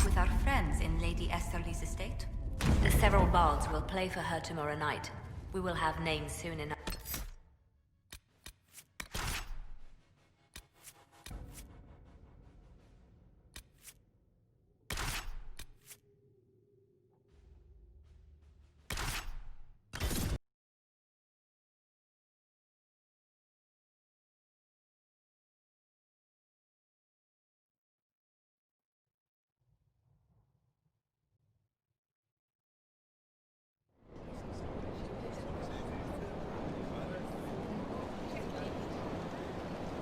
with our friends in Lady Estherly's estate? Several bards will play for her tomorrow night. We will have names soon enough.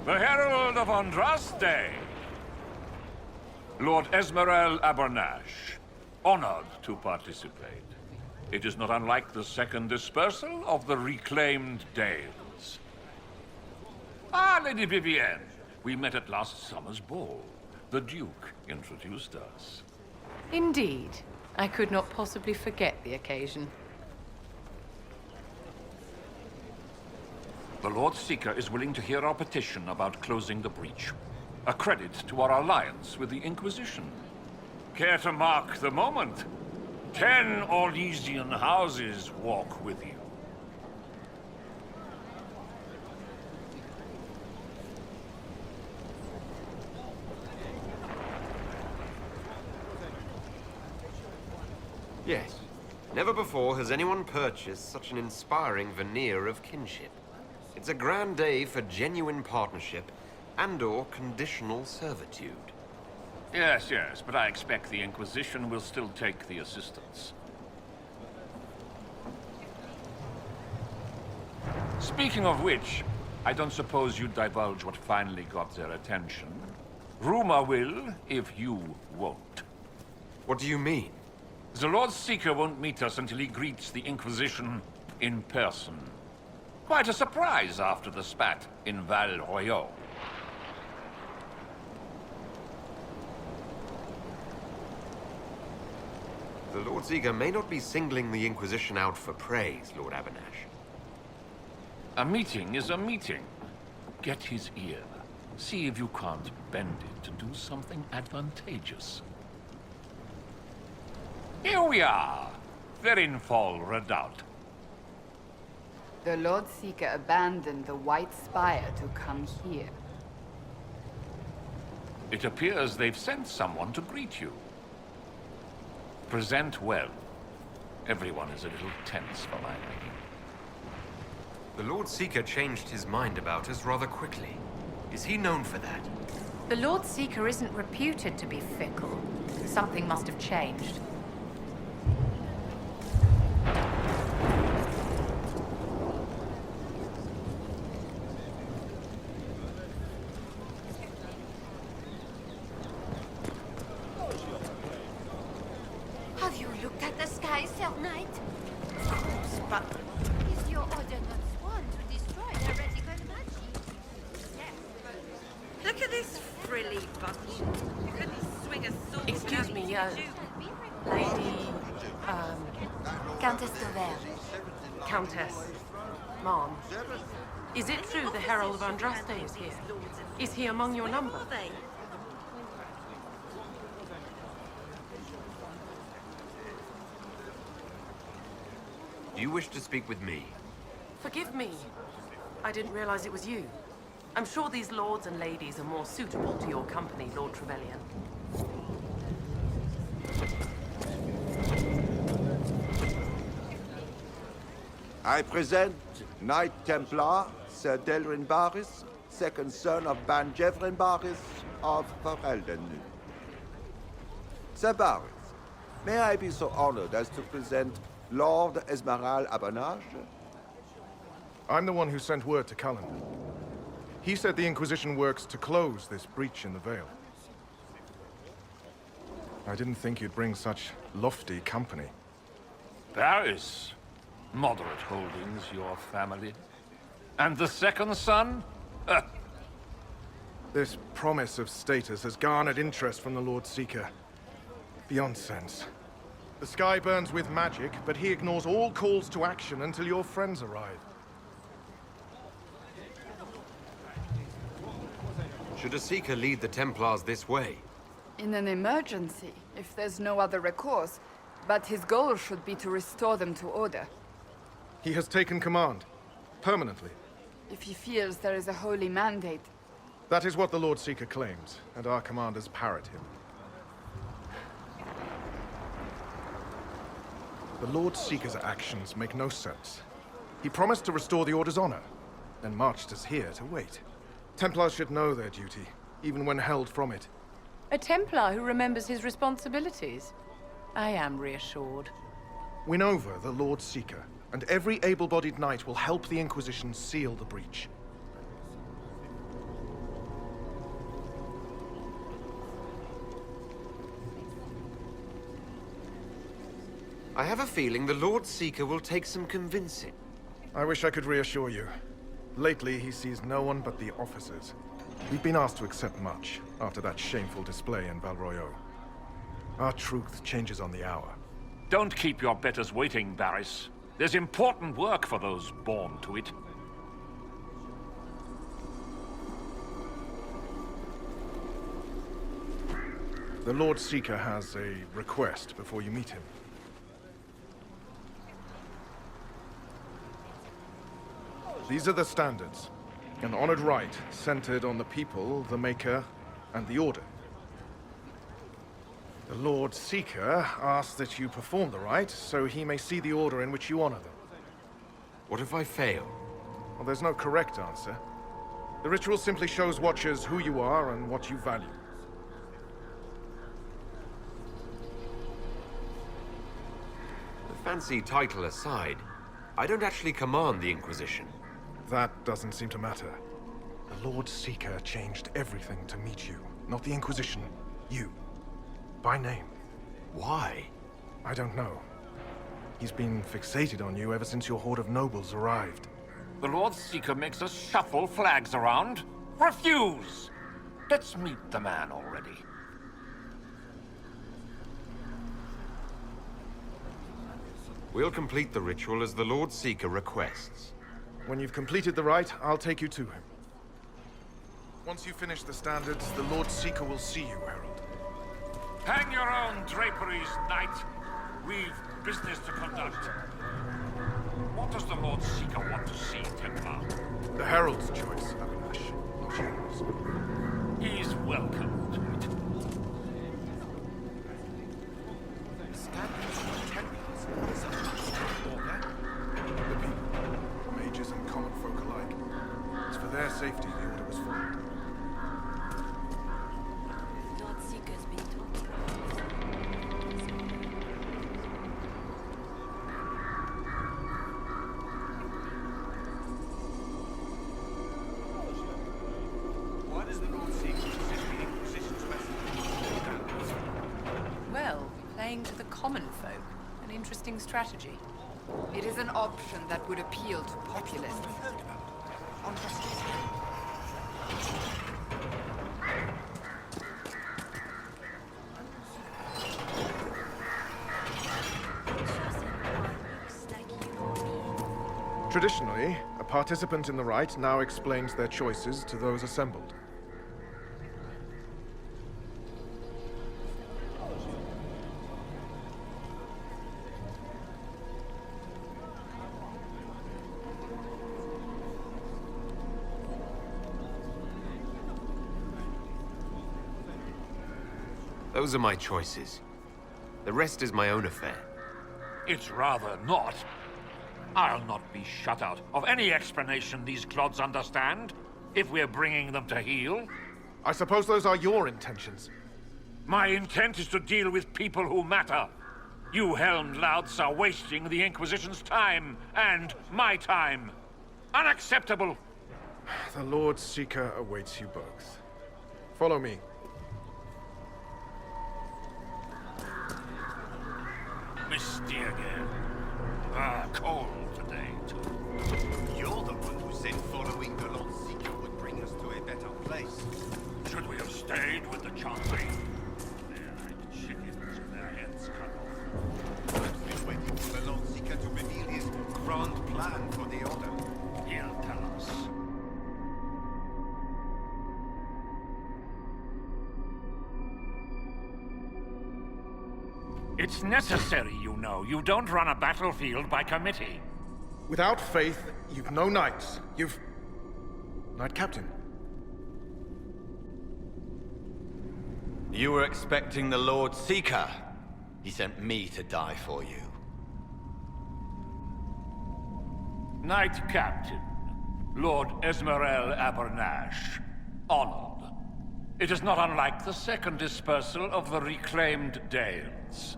The Herald of Andraste! Lord Esmeralda Abernash, honored to participate. It is not unlike the second dispersal of the reclaimed Dales. Ah, Lady Vivienne, we met at last summer's ball. The Duke introduced us. Indeed. I could not possibly forget the occasion. The Lord Seeker is willing to hear our petition about closing the breach. A credit to our alliance with the Inquisition. Care to mark the moment? 10 Orlesian houses walk with you. Yes. Never before has anyone purchased such an inspiring veneer of kinship. It's a grand day for genuine partnership and/or conditional servitude. Yes, yes, but I expect the Inquisition will still take the assistance. Speaking of which, I don't suppose you'd divulge what finally got their attention. Rumor will, if you won't. What do you mean? The Lord Seeker won't meet us until he greets the Inquisition in person. Quite a surprise after the spat in Val Royaux. The Lord Seeker may not be singling the Inquisition out for praise, Lord Abernash. A meeting is a meeting. Get his ear. See if you can't bend it to do something advantageous. Here we are, Verinfall Redoubt. The Lord Seeker abandoned the White Spire to come here. It appears they've sent someone to greet you. Present well. Everyone is a little tense for my liking. The Lord Seeker changed his mind about us rather quickly. Is he known for that? The Lord Seeker isn't reputed to be fickle. Something must have changed. Have you looked at the sky, Sir Knight? But is your order not sworn to destroy heretical magic? Look at this frilly bunch. You couldn't swing a sword. Excuse me, Lady, Countess de Vere. Countess, Mom. Is it true the Herald of Andraste is here? Is he among your number? Do you wish to speak with me? Forgive me. I didn't realize it was you. I'm sure these lords and ladies are more suitable to your company, Lord Trevelyan. I present Knight Templar Sir Delrin Barris, second son of Ban Jevrin Barris of Ferelden. Sir Barris, may I be so honored as to present Lord Esmeralda Abernash? I'm the one who sent word to Cullen. He said the Inquisition works to close this breach in the Vale. I didn't think you'd bring such lofty company. Barris. Moderate holdings, your family. And the second son? This promise of status has garnered interest from the Lord Seeker. Beyond sense. The sky burns with magic, but he ignores all calls to action until your friends arrive. Should a Seeker lead the Templars this way? In an emergency, if there's no other recourse, but his goal should be to restore them to order. He has taken command. Permanently. If he feels there is a holy mandate, That is what the Lord Seeker claims, and our commanders parrot him. The Lord Seeker's actions make no sense. He promised to restore the Order's honor, then marched us here to wait. Templars should know their duty, even when held from it. A Templar who remembers his responsibilities. I am reassured. Win over the Lord Seeker, and every able-bodied knight will help the Inquisition seal the breach. I have a feeling the Lord Seeker will take some convincing. I wish I could reassure you. Lately, he sees no one but the officers. We've been asked to accept much after that shameful display in Val Royeaux. Our truth changes on the hour. Don't keep your betters waiting, Barris. There's important work for those born to it. The Lord Seeker has a request before you meet him. These are the standards. An honored right, centered on the people, the Maker, and the Order. The Lord Seeker asks that you perform the rite, so he may see the order in which you honor them. What if I fail? Well, there's no correct answer. The ritual simply shows Watchers who you are and what you value. The fancy title aside, I don't actually command the Inquisition. That doesn't seem to matter. The Lord Seeker changed everything to meet you. Not the Inquisition. You. By name. Why? I don't know. He's been fixated on you ever since your horde of nobles arrived. The Lord Seeker makes us shuffle flags around. Refuse! Let's meet the man already. We'll complete the ritual as the Lord Seeker requests. When you've completed the rite, I'll take you to him. Once you finish the standards, the Lord Seeker will see you, Herald. Hang your own draperies, knight. We've business to conduct. What does the Lord Seeker want to see, Templar? The Herald's choice, Abinash, not yours. He's welcome to it. The people, mages and common folk alike. It's for their safety the Order was formed. Lord Seeker's been talking. Why does the Lord Seeker resist the Inquisition's message? Well, playing to the common folk. An interesting strategy. it is an option that would appeal to populists. Traditionally, a participant in the rite now explains their choices to those assembled. Those are my choices. The rest is my own affair. It's rather not. I'll not be shut out of any explanation these clods understand, if we're bringing them to heel. I suppose those are your intentions. My intent is to deal with people who matter. You helmed louts are wasting the Inquisition's time, and my time. Unacceptable! The Lord Seeker awaits you both. Follow me. Misty again. Ah, cold today, too. You're the one who said following the Lord Seeker would bring us to a better place. Should we have stayed with the Chantry? They're like chickens with their heads cut off. I'm still waiting for the Lord Seeker to reveal his grand plan for the Order. He'll tell us. It's necessary, you know. You don't run a battlefield by committee. Without faith, you've no knights. You've... Knight Captain. You were expecting the Lord Seeker. He sent me to die for you. Knight Captain, Lord Esmerel Abernash, honored. It is not unlike the second dispersal of the reclaimed Dales.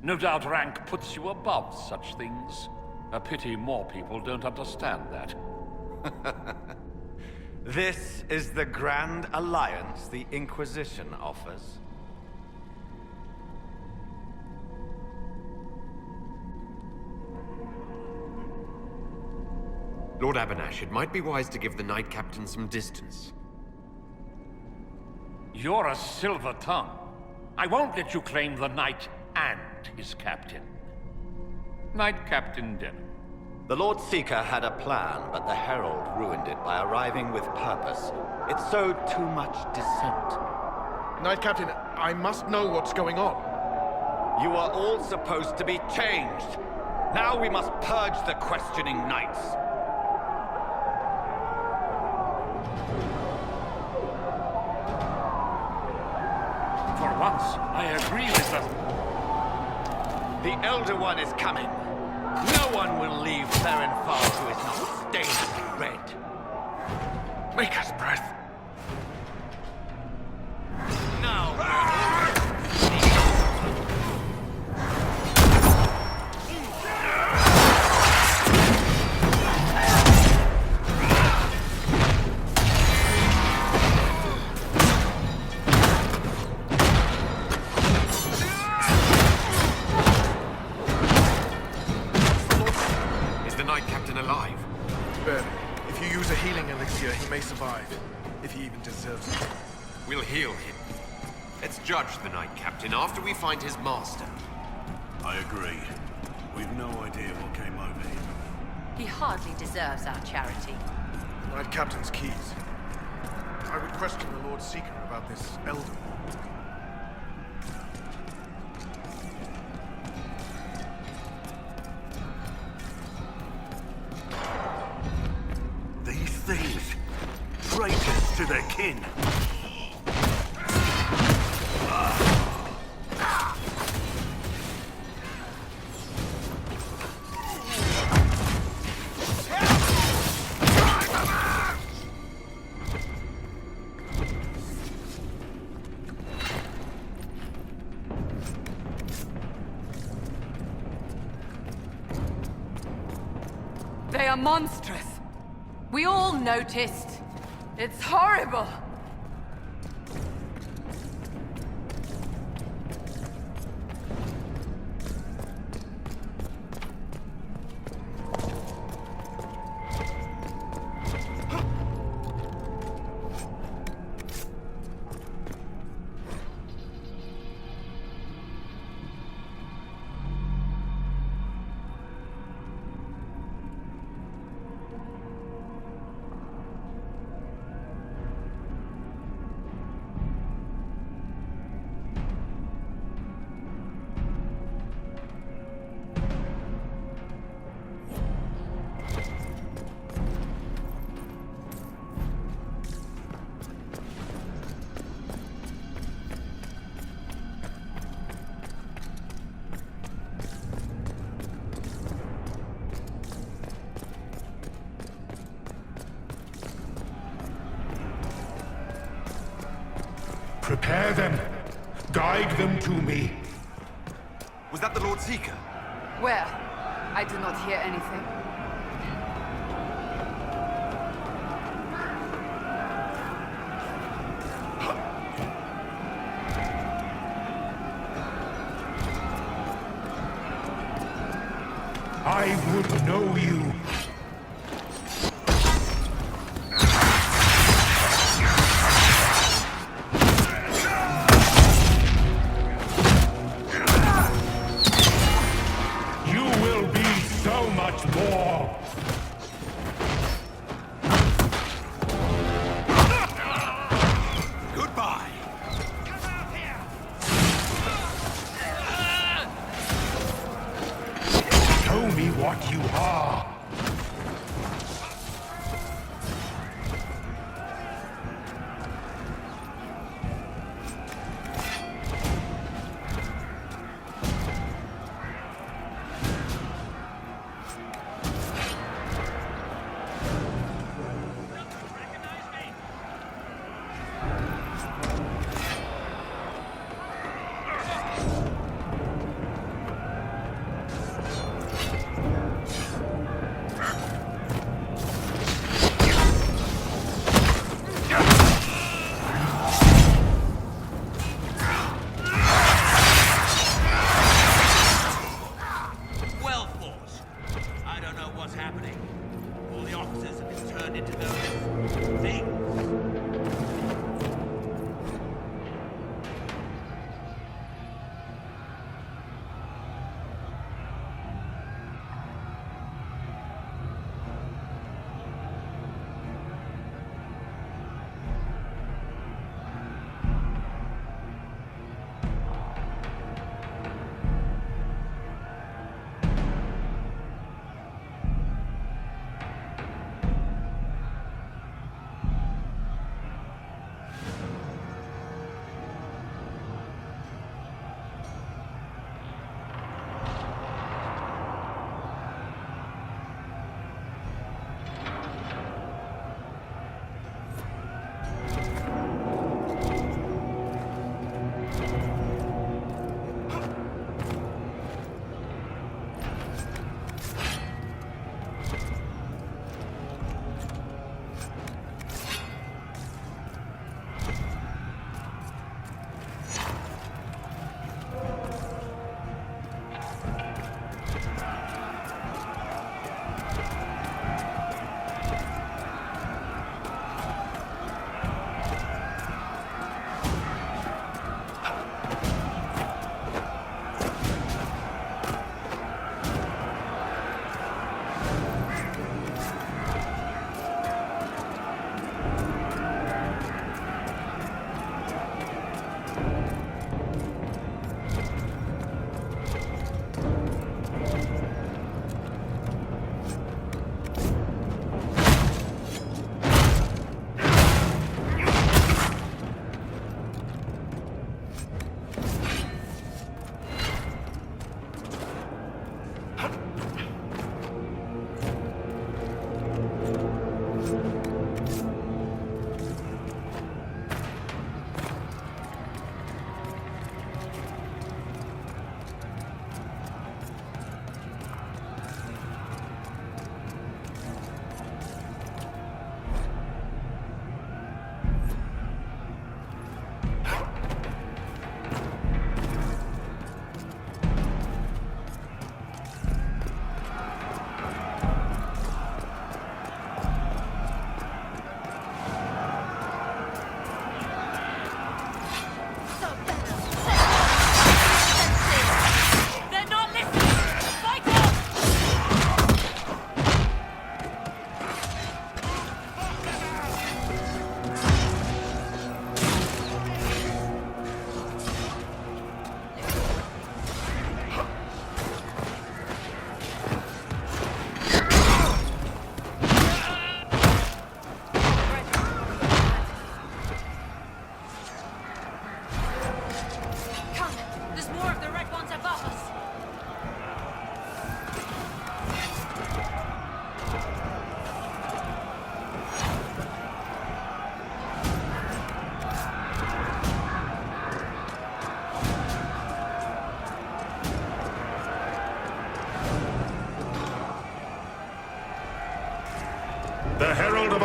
No doubt rank puts you above such things. A pity more people don't understand that. This is the Grand Alliance the Inquisition offers. Lord Abernash, it might be wise to give the Knight Captain some distance. You're a silver tongue. I won't let you claim the knight and his captain. Knight Captain Denham. The Lord Seeker had a plan, but the Herald ruined it by arriving with purpose. It sowed too much dissent. Knight Captain, I must know what's going on. You are all supposed to be changed. Now we must purge the questioning knights. For once, I agree with them. The Elder One is coming. No one will leave Therenfal who is not stained red. Make us breath. Now. Is the Knight Captain alive? Barely. If you use a healing elixir, he may survive. If he even deserves it. We'll heal him. Let's judge the Knight Captain after we find his master. I agree. We've no idea what came over him. He hardly deserves our charity. Knight Captain's keys. I would question the Lord Seeker about this Elder One. These things, traitors to their kin. They are monstrous. We all noticed. It's horrible. Prepare them. Guide them to me. Was that the Lord Seeker? Where? I do not hear anything. I would know you. You will be so much more. Goodbye.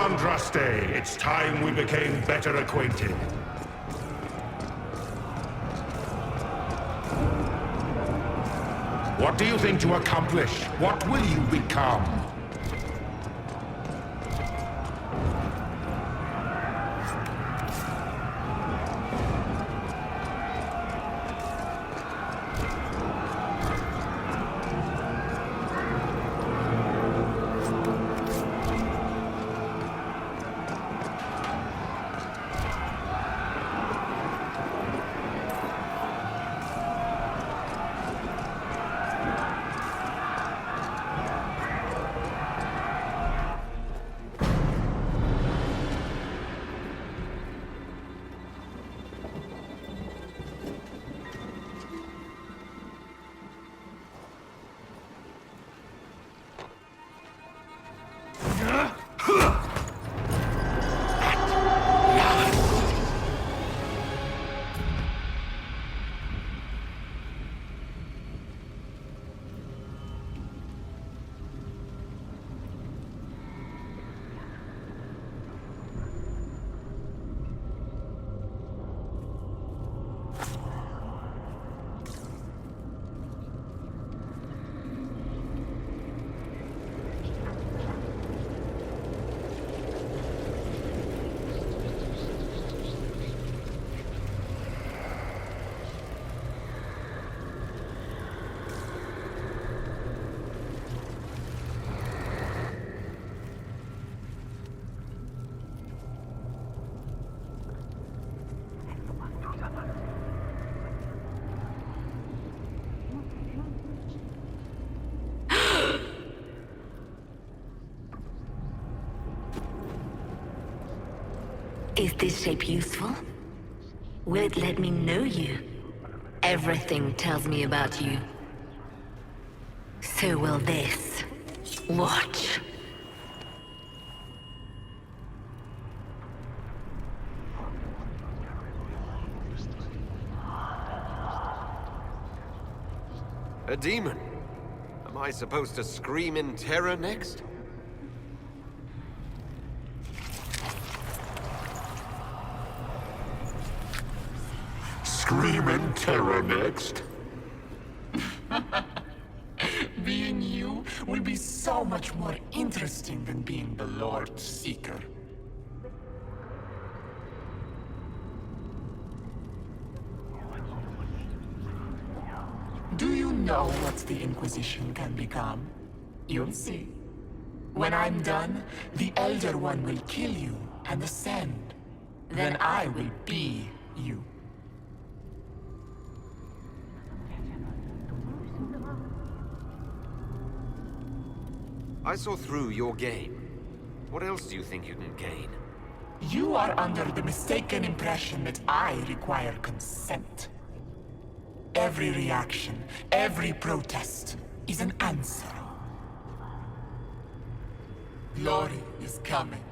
Andraste, it's time we became better acquainted. What do you think to accomplish? What will you become? Is this shape useful? Will it let me know you? Everything tells me about you. So will this. Watch. A demon? Am I supposed to scream in terror next? Scream in terror next? Being you will be so much more interesting than being the Lord Seeker. Do you know what the Inquisition can become? You'll see. When I'm done, the Elder One will kill you and ascend. Then I will be you. I saw through your game. What else do you think you can gain? You are under the mistaken impression that I require consent. Every reaction, every protest is an answer. Glory is coming,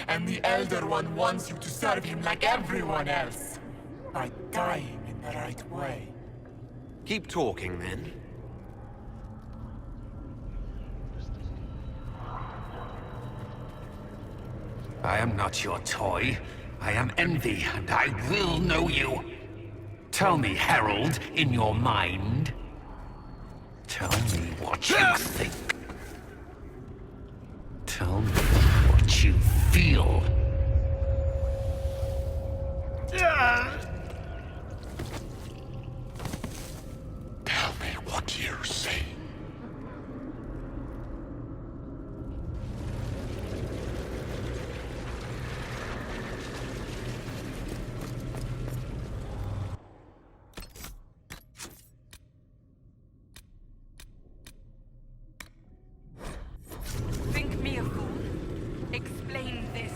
and the Elder One wants you to serve him like everyone else, by dying in the right way. Keep talking, then. I am not your toy. I am Envy, and I will know you. Tell me, Herald, in your mind. Tell me what you think. Tell me what you feel. Tell me what you see. Think me a fool? Explain this.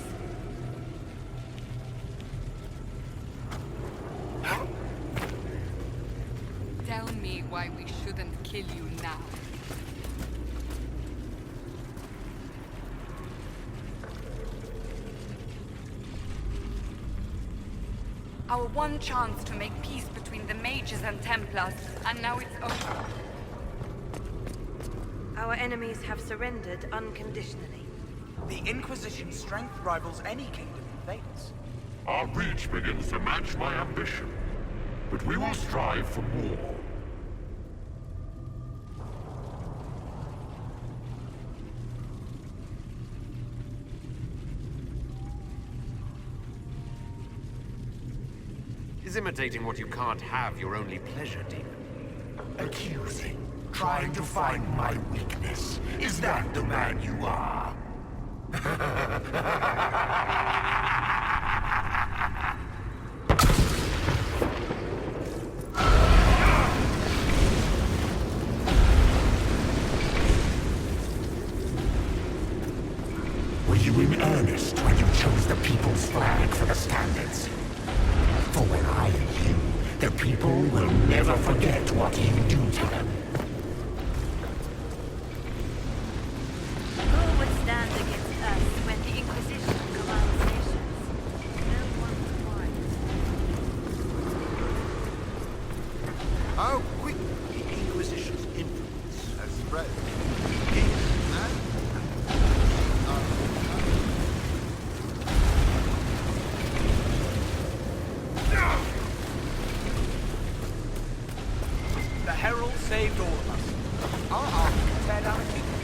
Tell me why we shouldn't kill you now. Our one chance to make peace between the mages and Templars, and now it's over. Our enemies have surrendered unconditionally. The Inquisition's strength rivals any kingdom in Vegas. Our reach begins to match my ambition, but we will strive for more. Is imitating what you can't have your only pleasure, demon? Accusing, trying to find my weakness. Is that the man you are? Were you in earnest when you chose the people's flag for the standards? For when I am you, the people will never forget what you do to them. Who would stand against us when the Inquisition commands nations? No one wise. How quick the Inquisition's influence has spread. Kings The Herald saved all of us. Our army can tear down a kingdom.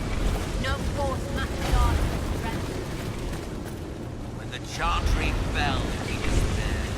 No force matches ours, friend. When the Chantry fell, he despaired.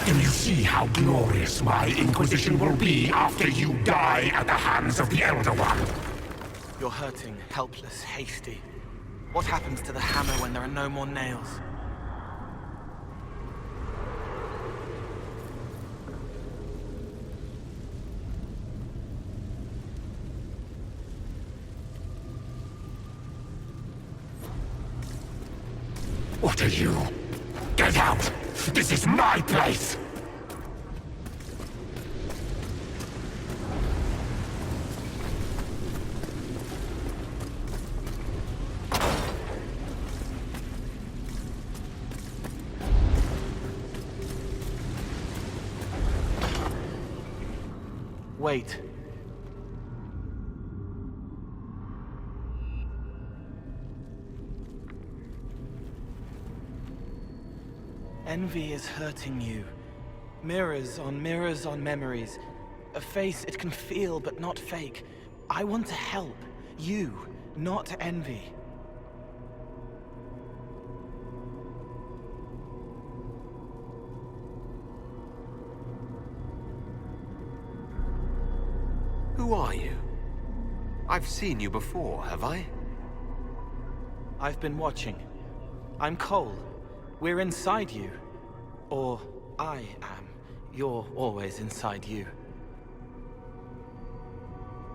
Do you see how glorious my Inquisition will be after you die at the hands of the Elder One? You're hurting, helpless, hasty. What happens to the hammer when there are no more nails? What are you? Get out! This is my place! Wait. Envy is hurting you. Mirrors on memories. A face it can feel but not fake. I want to help. You, not envy. Who are you? I've seen you before, have I? I've been watching. I'm Cole. We're inside you. Or I am. You're always inside you.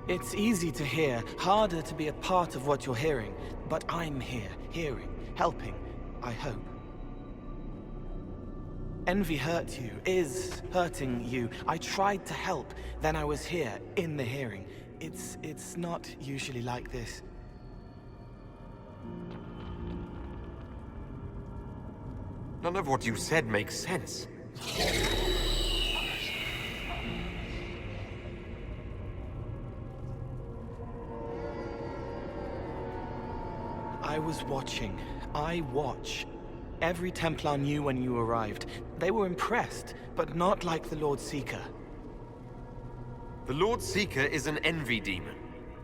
It's easy to hear, harder to be a part of what you're hearing. But I'm here, hearing, helping, I hope. Envy hurt you, is hurting you. I tried to help, then I was here, in the hearing. It's not usually like this. None of what you said makes sense. I was watching. I watch. Every Templar knew when you arrived. They were impressed, but not like the Lord Seeker. The Lord Seeker is an envy demon.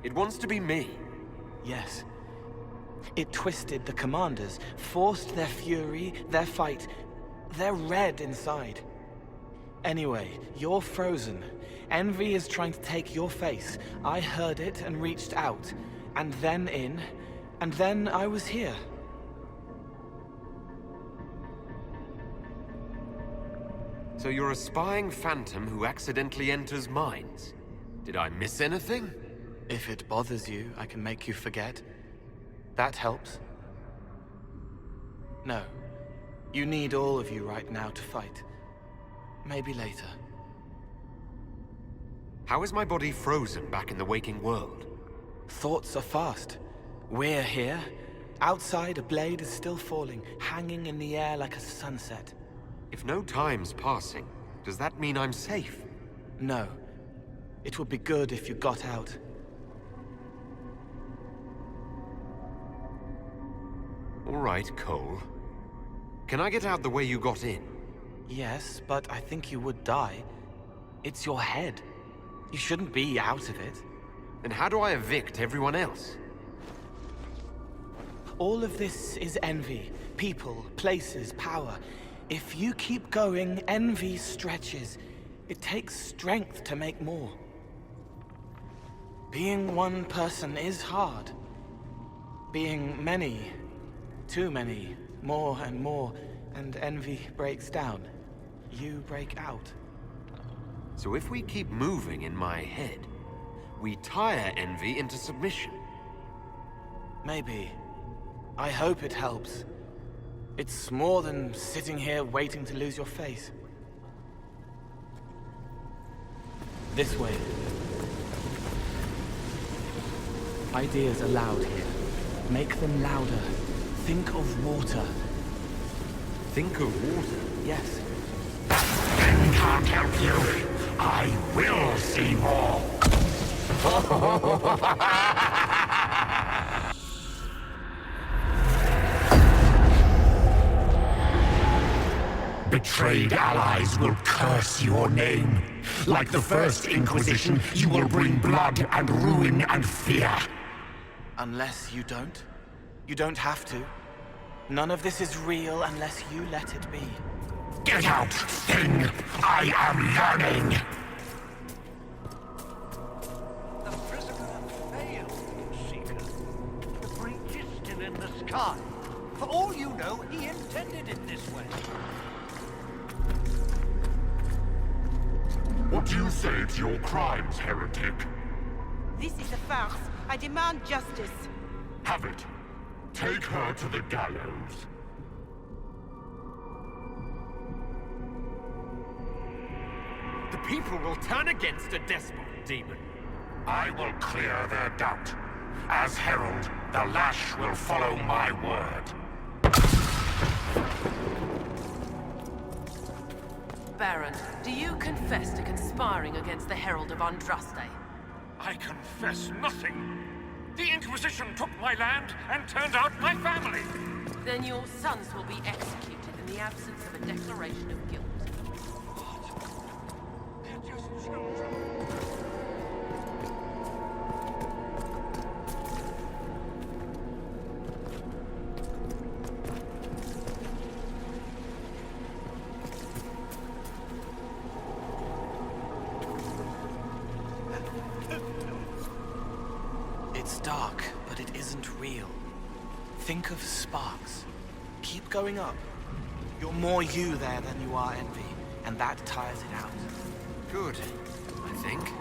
It wants to be me. Yes. It twisted the commanders, forced their fury, their fight. They're red inside. Anyway, you're frozen. Envy is trying to take your face. I heard it and reached out. And then in. And then I was here. So you're a spying phantom who accidentally enters minds. Did I miss anything? If it bothers you, I can make you forget. That helps. No. You need all of you right now to fight. Maybe later. How is my body frozen back in the waking world? Thoughts are fast. We're here. Outside, a blade is still falling, hanging in the air like a sunset. If no time's passing, does that mean I'm safe? No. It would be good if you got out. All right, Cole. Can I get out the way you got in? Yes, but I think you would die. It's your head. You shouldn't be out of it. Then how do I evict everyone else? All of this is envy. People, places, power. If you keep going, envy stretches. It takes strength to make more. Being one person is hard. Being many, too many, more and more, and envy breaks down. You break out. So if we keep moving in my head, we tire envy into submission. Maybe. I hope it helps. It's more than sitting here waiting to lose your face. This way. Ideas are loud here. Make them louder. Think of water. Think of water? Yes. Ben can't help you. I will see more. Betrayed allies will curse your name. Like the first Inquisition, you will bring blood and ruin and fear. Unless you don't. You don't have to. None of this is real unless you let it be. Get out, thing! I am learning! The prisoner failed, Seeker. The breach is still in the sky. For all you know, he intended it this way. What do you say to your crimes, heretic? This is a farce. I demand justice. Have it. Take her to the gallows. The people will turn against a despot, demon. I will clear their doubt. As herald, the lash will follow my word. Baron, do you confess to conspiring against the Herald of Andraste? I confess nothing. The Inquisition took my land and turned out my family. Then your sons will be executed in the absence of a declaration of guilt. They're just children. It's dark, but it isn't real. Think of sparks. Keep going up. You're more you there than you are envy, and that tires it out. Good, I think.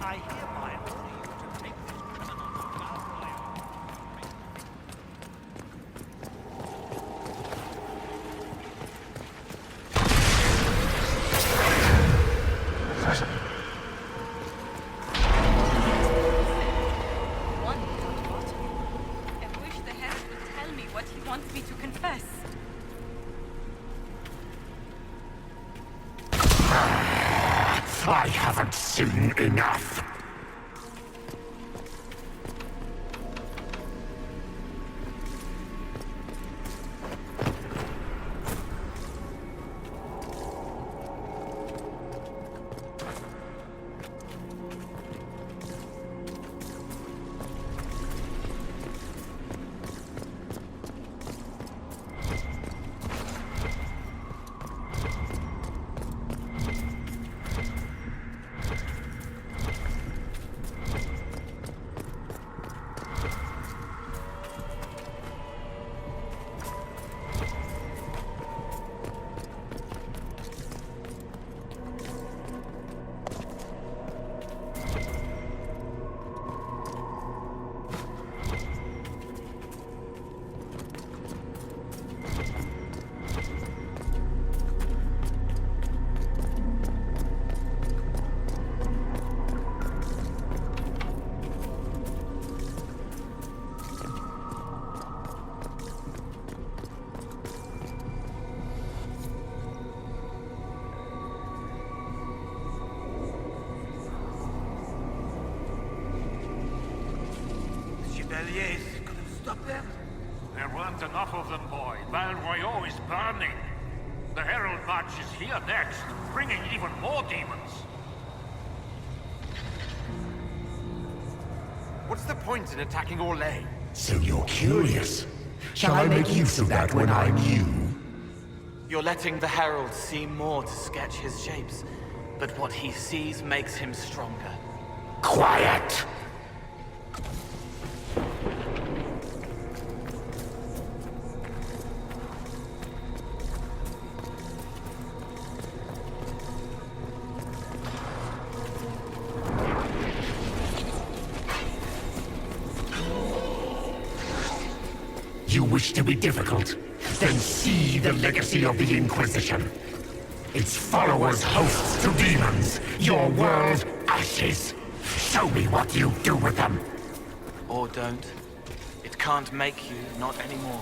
I hereby order you to take this criminal to Valroy. One without bottom. I wish the Herald would tell me what he wants me to confess. I haven't seen enough. Couldn't stop them? There weren't enough of them, boy. Valroyo is burning. The Herald March is here next, bringing even more demons. What's the point in attacking Orlais? So you're curious. Shall I make use of that when I'm you? You're letting the Herald see more to sketch his shapes, but what he sees makes him stronger. Quiet! You wish to be difficult? Then see the legacy of the Inquisition. Its followers hosts to demons, your world ashes. Show me what you do with them. Or don't. It can't make you, not anymore.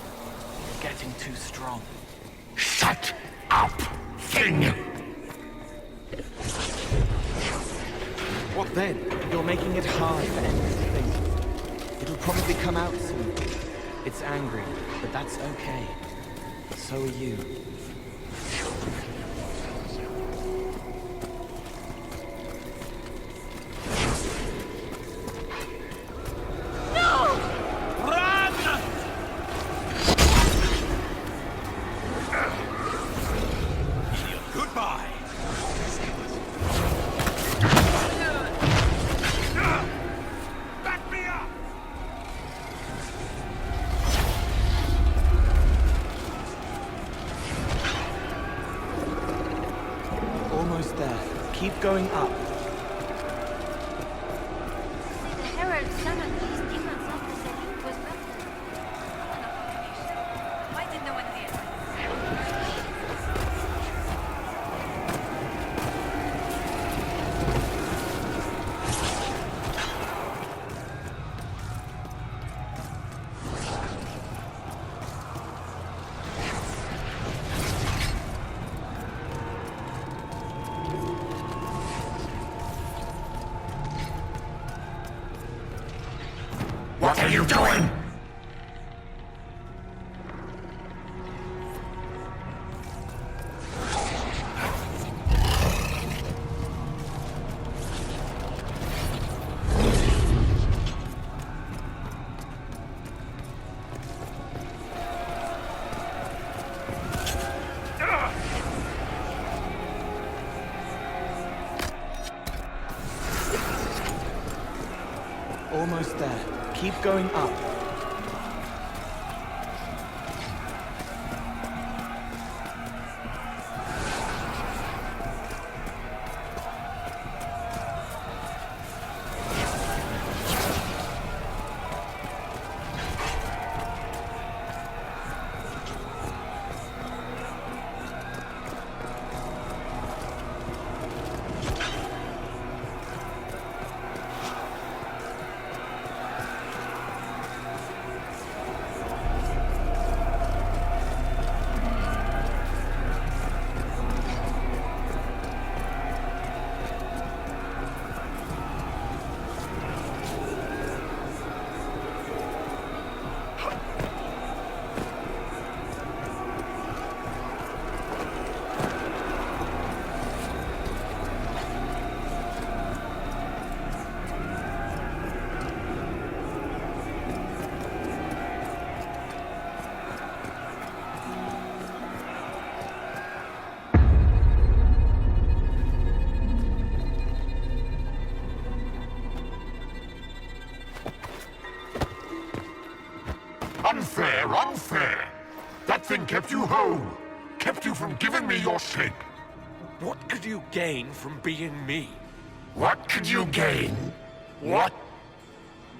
You're getting too strong. Shut up, thing! What then? You're making it hard for anyone to think. It'll probably come out soon. It's angry, but that's okay. So are you. Almost there. Keep going up. The Herald summoned these demons after the link was broken. Why did no one What are you doing? Almost there. Keep going up. Unfair, unfair! That thing kept you whole! Kept you from giving me your shape! What could you gain from being me? What could you gain? What?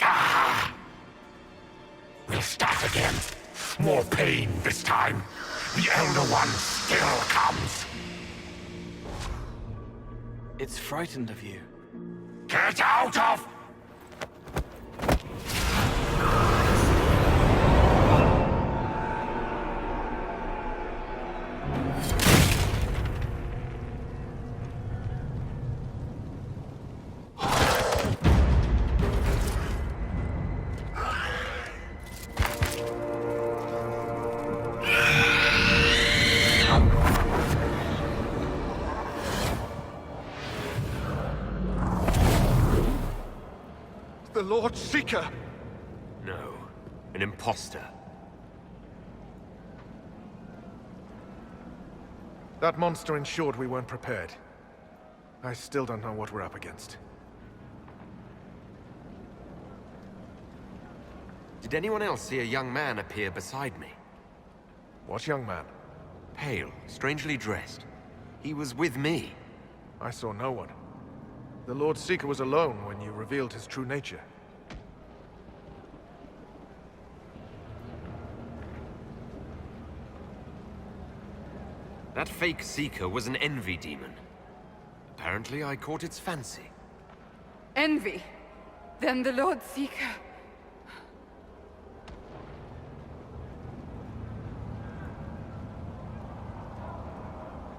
Ah! We'll start again. More pain this time. The Elder One still comes. It's frightened of you. Get out of... The Lord Seeker! No, an imposter. That monster ensured we weren't prepared. I still don't know what we're up against. Did anyone else see a young man appear beside me? What young man? Pale, strangely dressed. He was with me. I saw no one. The Lord Seeker was alone when you revealed his true nature. That fake Seeker was an envy demon. Apparently, I caught its fancy. Envy? Then the Lord Seeker...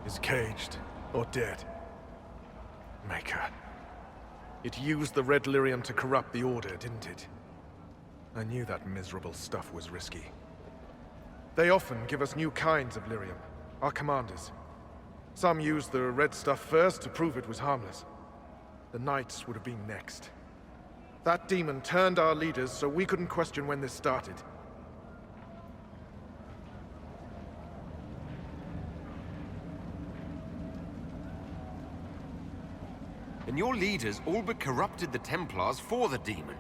is caged or dead. Maker. It used the red lyrium to corrupt the Order, didn't it? I knew that miserable stuff was risky. They often give us new kinds of lyrium, our commanders. Some used the red stuff first to prove it was harmless. The Knights would have been next. That demon turned our leaders so we couldn't question when this started. And your leaders all but corrupted the Templars for the demon.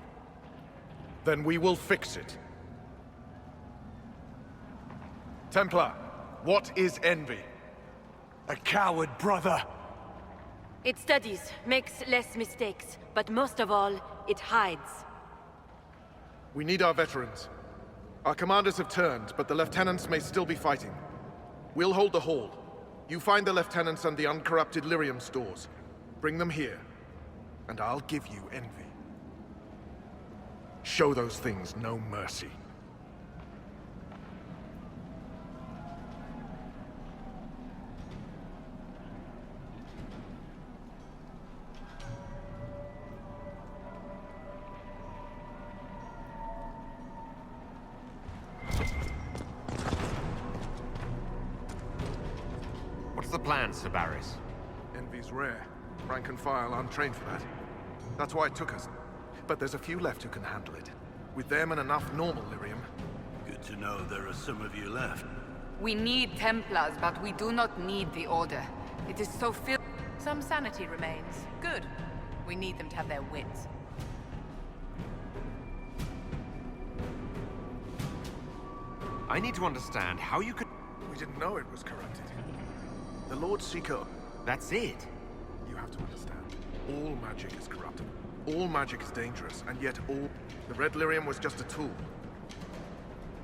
Then we will fix it. Templar, what is envy? A coward, brother. It studies, makes less mistakes, but most of all, it hides. We need our veterans. Our commanders have turned, but the lieutenants may still be fighting. We'll hold the hall. You find the lieutenants and the uncorrupted lyrium stores. Bring them here, and I'll give you envy. Show those things no mercy. What's the plan, Sir Barris? Envy's rare. Rank and file aren't trained for that. That's why it took us. But there's a few left who can handle it. With them and enough normal lyrium. Good to know there are some of you left. We need Templars, but we do not need the Order. It is so filled. Some sanity remains. Good. We need them to have their wits. I need to understand how you could... We didn't know it was corrupted. The Lord Seeker... That's it. You have to understand. All magic is corrupted. All magic is dangerous, and yet all... The red lyrium was just a tool.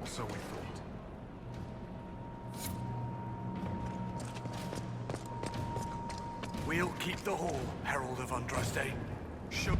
Or so we thought. We'll keep the hall, Herald of Andraste. Sure.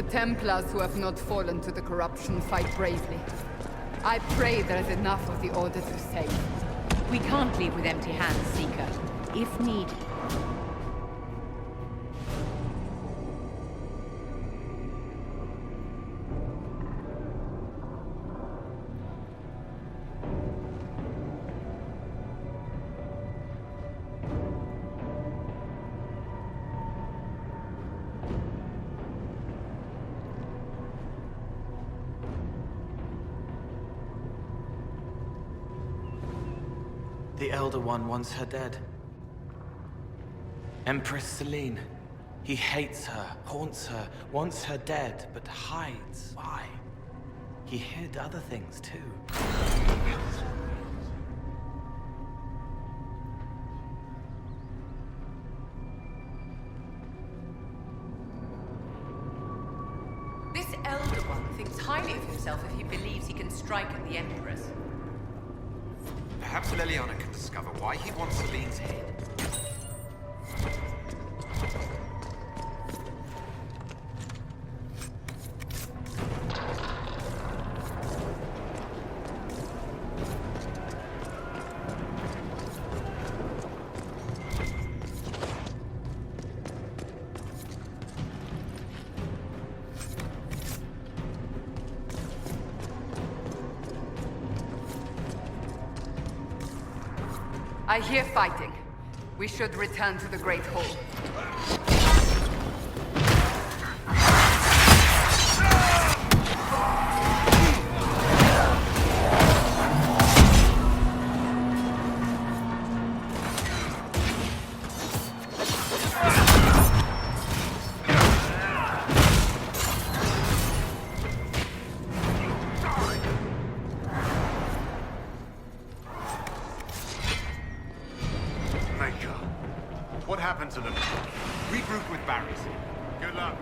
The Templars who have not fallen to the corruption fight bravely. I pray there is enough of the Order to save. We can't leave with empty hands, Seeker. If needed. The Elder One wants her dead. Empress Celine. He hates her, haunts her, wants her dead, but hides. Why? He hid other things too. This Elder One thinks highly of himself if he believes he can strike at the Empress. Perhaps Leliana can discover why he wants Celine's head. I hear fighting. We should return to the Great Hall. What happened to them? Regroup with Barry's. Good luck.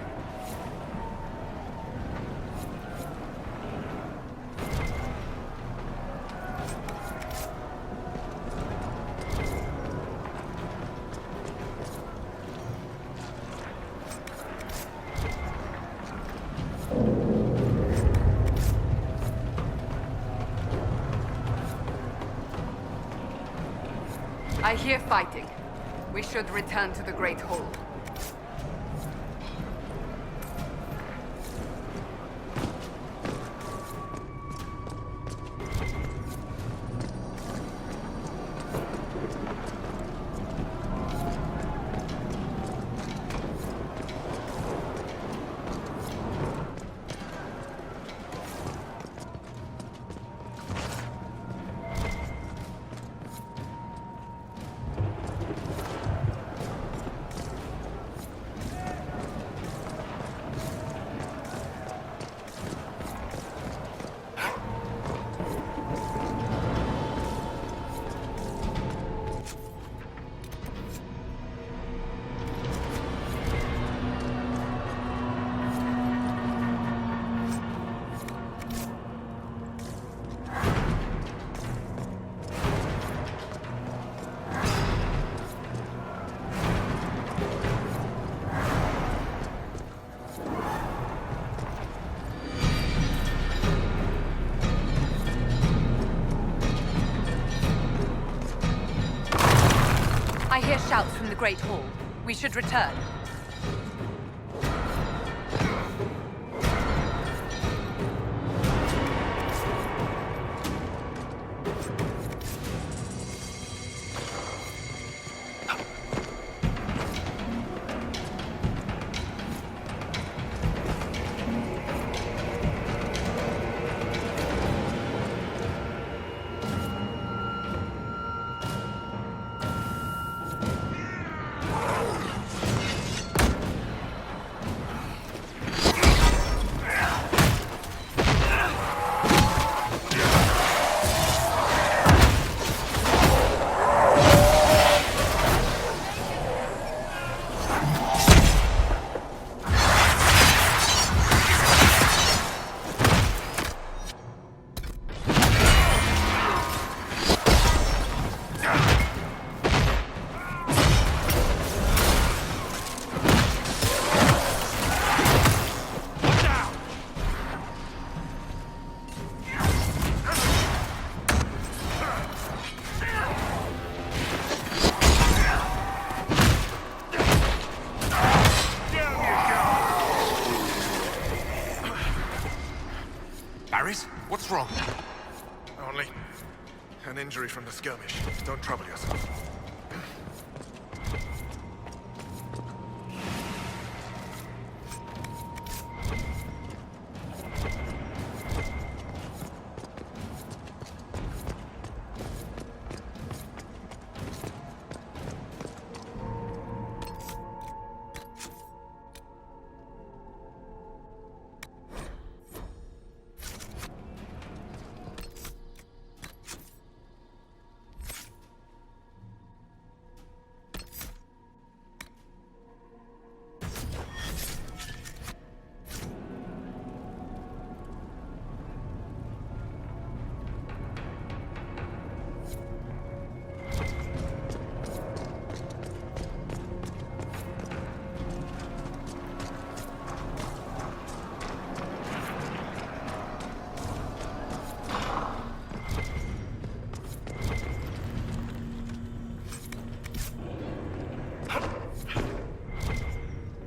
I hear fighting. We should return to the Great Hall. I hear shouts from the Great Hall. We should return. injury from the skirmish. Don't trouble yourself.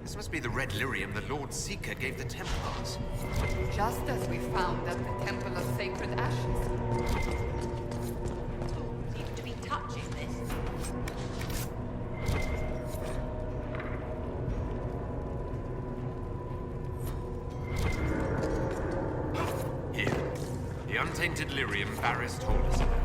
This must be the red lyrium the Lord Seeker gave the Templars. Just as we found at the Temple of Sacred Ashes. Seem to be touching this. Here. The untainted lyrium Barris told us about.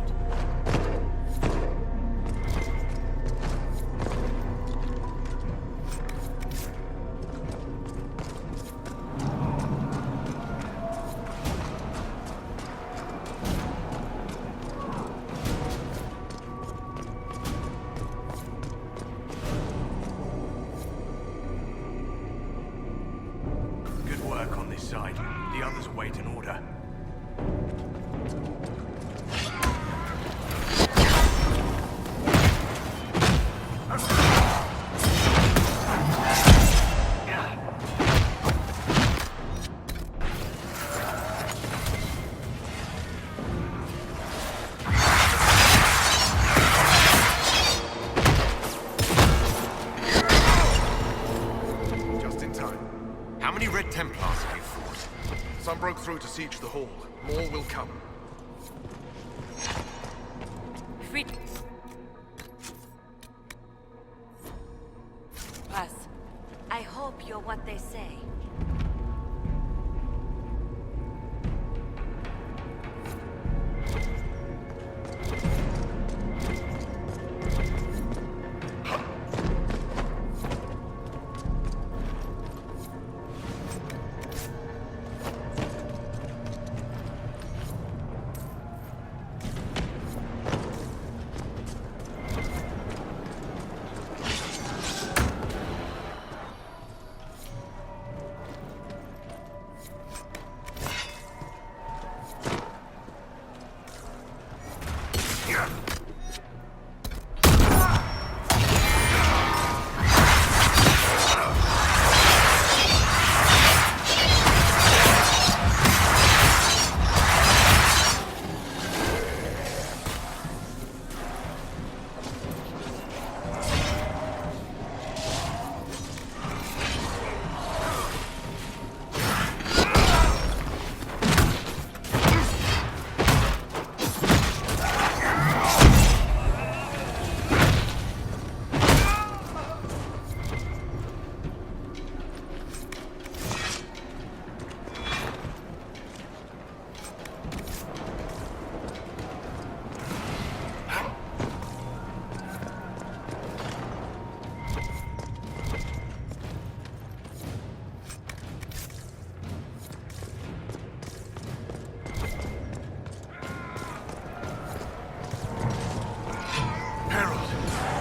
Good work on this side. The others await an order. Just in time. How many Red Templars have you fought? Some broke through to siege the hall. More will come. Pass. I hope you're what they say. Harold,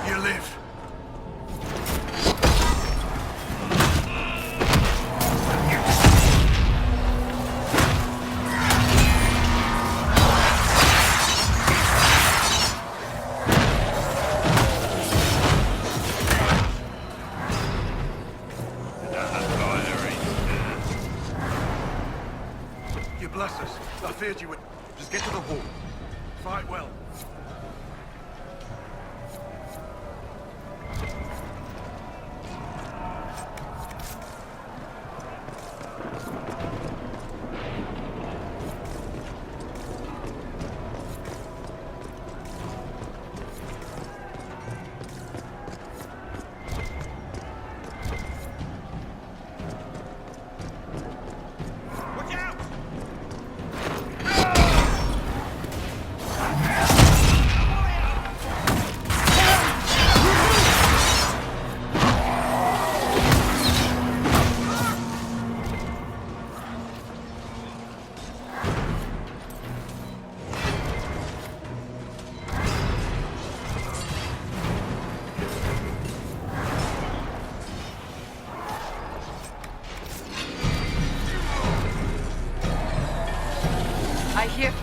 you live. You bless us. I feared you would. Just get to the hall. Fight well.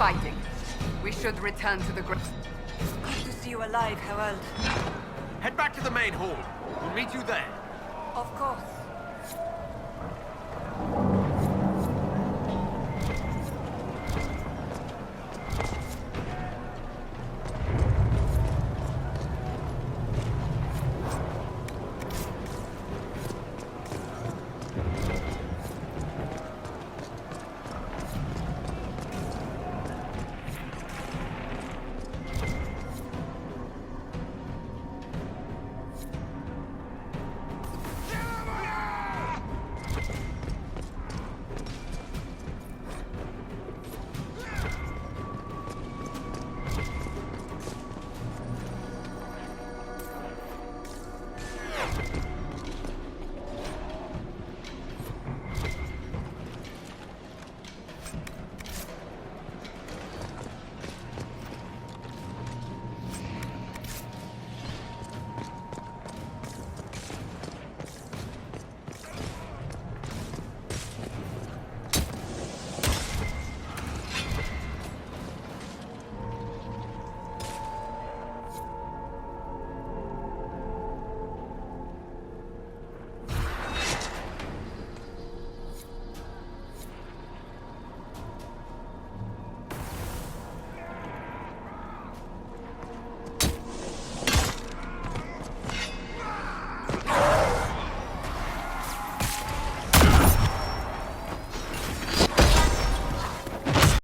fighting. We should return to the Good to see you alive, Harold. Head back to the main hall. We'll meet you there. Of course.